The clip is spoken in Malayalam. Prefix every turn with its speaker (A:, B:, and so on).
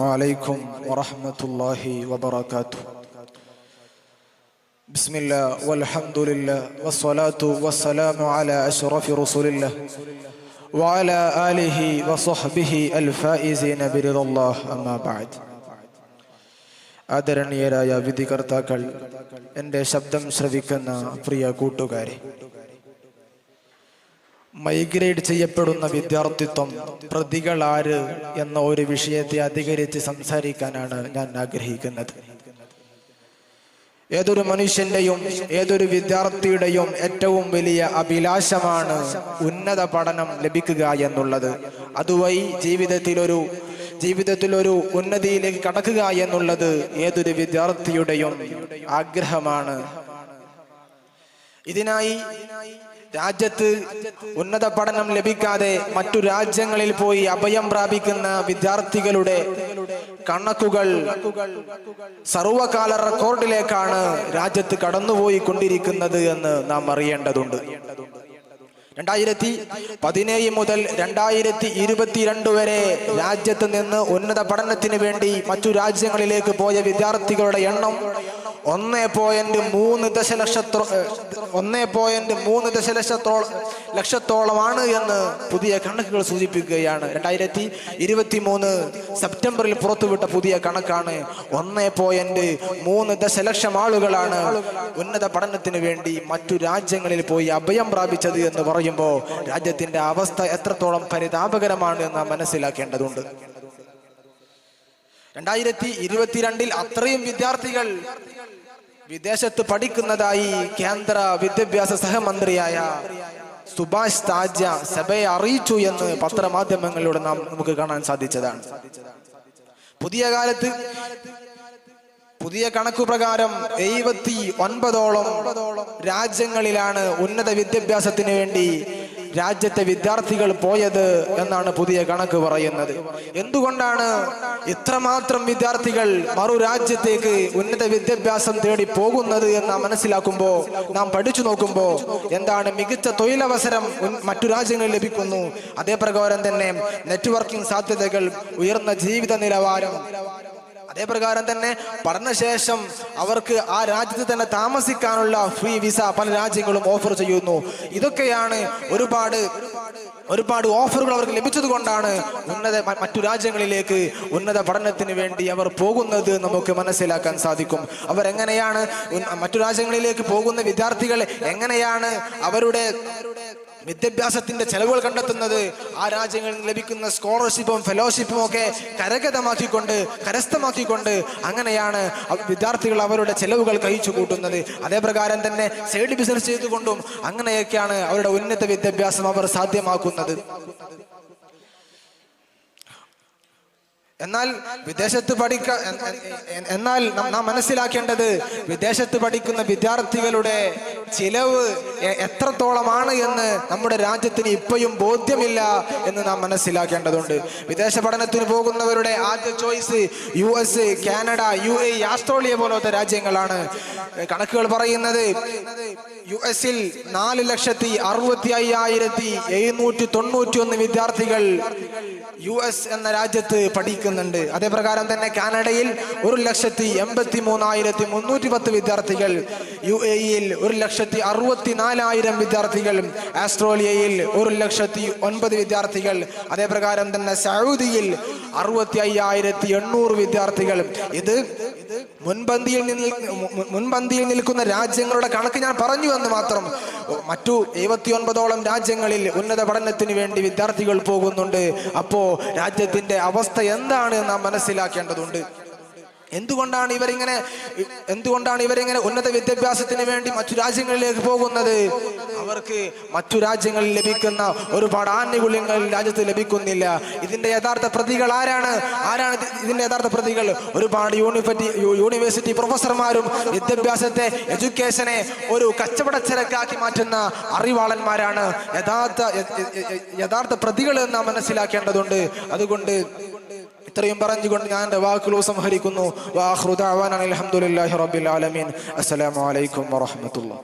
A: عليكم ورحمة الله وبركاته. بسم الله والحمد لله والصلاة والسلام على أشرف رسول الله وعلى آله وصحبه الفائزين برضا الله أما بعد. ആദരണീയരായ വിധികർത്താക്കൾ, എൻ്റെ ശബ്ദം ശ്രവിക്കുന്ന പ്രിയ കൂട്ടുകാരെ, മൈഗ്രേറ്റ് ചെയ്യപ്പെടുന്ന വിദ്യാർത്ഥിത്വം, പ്രതികൾ ആര് എന്ന ഒരു വിഷയത്തെ അധികരിച്ച് സംസാരിക്കാനാണ് ഞാൻ ആഗ്രഹിക്കുന്നത്. ഏതൊരു മനുഷ്യന്റെയും ഏതൊരു വിദ്യാർത്ഥിയുടെയും ഏറ്റവും വലിയ അഭിലാഷമാണ് ഉന്നത പഠനം ലഭിക്കുക എന്നുള്ളത്. അതുവഴി ജീവിതത്തിൽ ഒരു ഉന്നതിയിലേക്ക് കടക്കുക എന്നുള്ളത് ഏതൊരു വിദ്യാർത്ഥിയുടെയും ആഗ്രഹമാണ്. ഇതിനായി രാജ്യത്ത് ഉന്നത പഠനം ലഭിക്കാതെ മറ്റു രാജ്യങ്ങളിൽ പോയി അഭയം പ്രാപിക്കുന്ന വിദ്യാർത്ഥികളുടെ കണക്കുകൾ സർവകാല റെക്കോർഡിലേക്കാണ് രാജ്യത്ത് കടന്നുപോയി കൊണ്ടിരിക്കുന്നത് എന്ന് നാം അറിയേണ്ടതുണ്ട്. 2017 മുതൽ 2022 വരെ രാജ്യത്ത് നിന്ന് ഉന്നത പഠനത്തിന് വേണ്ടി മറ്റു രാജ്യങ്ങളിലേക്ക് പോയ വിദ്യാർത്ഥികളുടെ എണ്ണം 1.3 ദശലക്ഷത്തോളമാണ് എന്ന് പുതിയ കണക്കുകൾ സൂചിപ്പിക്കുകയാണ്. 2023 സെപ്റ്റംബറിൽ പുറത്തുവിട്ട പുതിയ കണക്കാണ്. 1.3 ദശലക്ഷം ആളുകളാണ് ഉന്നത പഠനത്തിന് വേണ്ടി മറ്റു രാജ്യങ്ങളിൽ പോയി അഭയം പ്രാപിച്ചത് എന്ന് പറയുമ്പോൾ രാജ്യത്തിന്റെ അവസ്ഥ എത്രത്തോളം പരിതാപകരമാണ് എന്ന് മനസ്സിലാക്കേണ്ടതുണ്ട്. 2022 അത്രയും വിദ്യാർത്ഥികൾ വിദേശത്ത് പഠിക്കുന്നതായി കേന്ദ്ര വിദ്യാഭ്യാസ സഹമന്ത്രിയായ സുഭാഷ് താജ്യ സഭയെ അറിയിച്ചു എന്ന് പത്രമാധ്യമങ്ങളിലൂടെ നമുക്ക് കാണാൻ സാധിച്ചതാണ്. പുതിയ കണക്കു പ്രകാരം 79ഓളം രാജ്യങ്ങളിലാണ് ഉന്നത വിദ്യാഭ്യാസത്തിന് വേണ്ടി രാജ്യത്തെ വിദ്യാർത്ഥികൾ പോയത് എന്നാണ് പുതിയ കണക്ക് പറയുന്നത്. എന്തുകൊണ്ടാണ് ഇത്രമാത്രം വിദ്യാർത്ഥികൾ മറു രാജ്യത്തേക്ക് ഉന്നത വിദ്യാഭ്യാസം തേടി പോകുന്നത് എന്ന് മനസ്സിലാക്കുമ്പോൾ, നാം പഠിച്ചു നോക്കുമ്പോൾ എന്താണ് മികച്ച തൊഴിലവസരം മറ്റു രാജ്യങ്ങളിൽ ലഭിക്കുന്നു. അതേപ്രകാരം തന്നെ നെറ്റ്വർക്കിംഗ് സാധ്യതകൾ, ഉയർന്ന ജീവിത നിലവാരം, അതേപ്രകാരം തന്നെ പഠനശേഷം അവർക്ക് ആ രാജ്യത്ത് തന്നെ താമസിക്കാനുള്ള ഫ്രീ വിസ പല രാജ്യങ്ങളും ഓഫർ ചെയ്യുന്നു. ഇതൊക്കെയാണ് ഒരുപാട് ഓഫറുകൾ അവർക്ക് ലഭിച്ചത് കൊണ്ടാണ് മറ്റു രാജ്യങ്ങളിലേക്ക് ഉന്നത പഠനത്തിന് വേണ്ടി അവർ പോകുന്നത് നമുക്ക് മനസ്സിലാക്കാൻ സാധിക്കും. അവരെങ്ങനെയാണ് മറ്റു രാജ്യങ്ങളിലേക്ക് പോകുന്ന വിദ്യാർത്ഥികൾ എങ്ങനെയാണ് അവരുടെ വിദ്യാഭ്യാസത്തിന്റെ ചെലവുകൾ കണ്ടെത്തുന്നത്? ആ രാജ്യങ്ങളിൽ ലഭിക്കുന്ന സ്കോളർഷിപ്പും ഫെലോഷിപ്പും ഒക്കെ കരസ്ഥമാക്കിക്കൊണ്ട് അങ്ങനെയാണ് വിദ്യാർത്ഥികൾ അവരുടെ ചെലവുകൾ കഴിച്ചു കൂട്ടുന്നത്. അതേപ്രകാരം തന്നെ സൈഡ് ബിസിനസ് ചെയ്തുകൊണ്ടും അങ്ങനെയൊക്കെയാണ് അവരുടെ ഉന്നത വിദ്യാഭ്യാസം അവർ സാധ്യമാക്കുന്നത്. എന്നാൽ നാം മനസ്സിലാക്കേണ്ടത്, വിദേശത്ത് പഠിക്കുന്ന വിദ്യാർത്ഥികളുടെ ചിലവ് എത്രത്തോളമാണ് എന്ന് നമ്മുടെ രാജ്യത്തിന് ഇപ്പോഴും ബോധ്യമില്ല എന്ന് നാം മനസ്സിലാക്കേണ്ടതുണ്ട്. വിദേശ പഠനത്തിന് പോകുന്നവരുടെ ആദ്യ choice US, Canada, UAE, Australia പോലത്തെ രാജ്യങ്ങളാണ്. കണക്കുകൾ പറയുന്നത് US-ൽ 4,65,791 വിദ്യാർത്ഥികൾ US എന്ന രാജ്യത്ത് പഠിക്കുന്നുണ്ട്. അതേപ്രകാരം തന്നെ കാനഡയിൽ 1,83,310 വിദ്യാർത്ഥികൾ, UAE-ൽ 1,64,000 വിദ്യാർത്ഥികൾ, ഓസ്ട്രേലിയയിൽ 1,09,000 വിദ്യാർത്ഥികൾ, അതേപ്രകാരം തന്നെ സൗദിയിൽ 65,800 വിദ്യാർത്ഥികൾ. ഇത് മുൻപന്തിയിൽ നിൽക്കുന്ന രാജ്യങ്ങളുടെ കണക്ക് ഞാൻ പറഞ്ഞു എന്ന് മാത്രം. മറ്റു 79ഓളം രാജ്യങ്ങളിൽ ഉന്നത പഠനത്തിന് വേണ്ടി വിദ്യാർത്ഥികൾ പോകുന്നുണ്ട്. അപ്പോ രാജ്യത്തിന്റെ അവസ്ഥ എന്താണ് നാം മനസ്സിലാക്കേണ്ടതുണ്ട്. എന്തുകൊണ്ടാണ് ഇവരിങ്ങനെ ഉന്നത വിദ്യാഭ്യാസത്തിന് വേണ്ടി മറ്റു രാജ്യങ്ങളിലേക്ക് പോകുന്നത്? അവർക്ക് മറ്റു രാജ്യങ്ങളിൽ ലഭിക്കുന്ന ഒരുപാട് ആനുകൂല്യങ്ങൾ രാജ്യത്ത് ലഭിക്കുന്നില്ല. ഇതിന്റെ യഥാർത്ഥ പ്രതികൾ ആരാണ് ഇതിന്റെ യഥാർത്ഥ പ്രതികൾ? ഒരുപാട് യൂണിവേഴ്സിറ്റി പ്രൊഫസർമാരും വിദ്യാഭ്യാസത്തെ, എഡ്യൂക്കേഷനെ ഒരു കച്ചവടച്ചരക്കാക്കി മാറ്റുന്ന അറിവാളന്മാരാണ് യഥാർത്ഥ പ്രതികൾ എന്ന് നാം മനസ്സിലാക്കേണ്ടതുണ്ട്. അതുകൊണ്ട് ഇത്രയും പറഞ്ഞുകൊണ്ട് ഞാൻ എൻ്റെ വാക്കുകൾ സംഹരിക്കുന്നു. വാഖിറു ദഅ്വാനാ അൽഹംദുലില്ലാഹി റബ്ബിൽ ആലമീൻ. അസ്സലാമു അലൈക്കും വറഹ്മത്തുള്ളാഹി.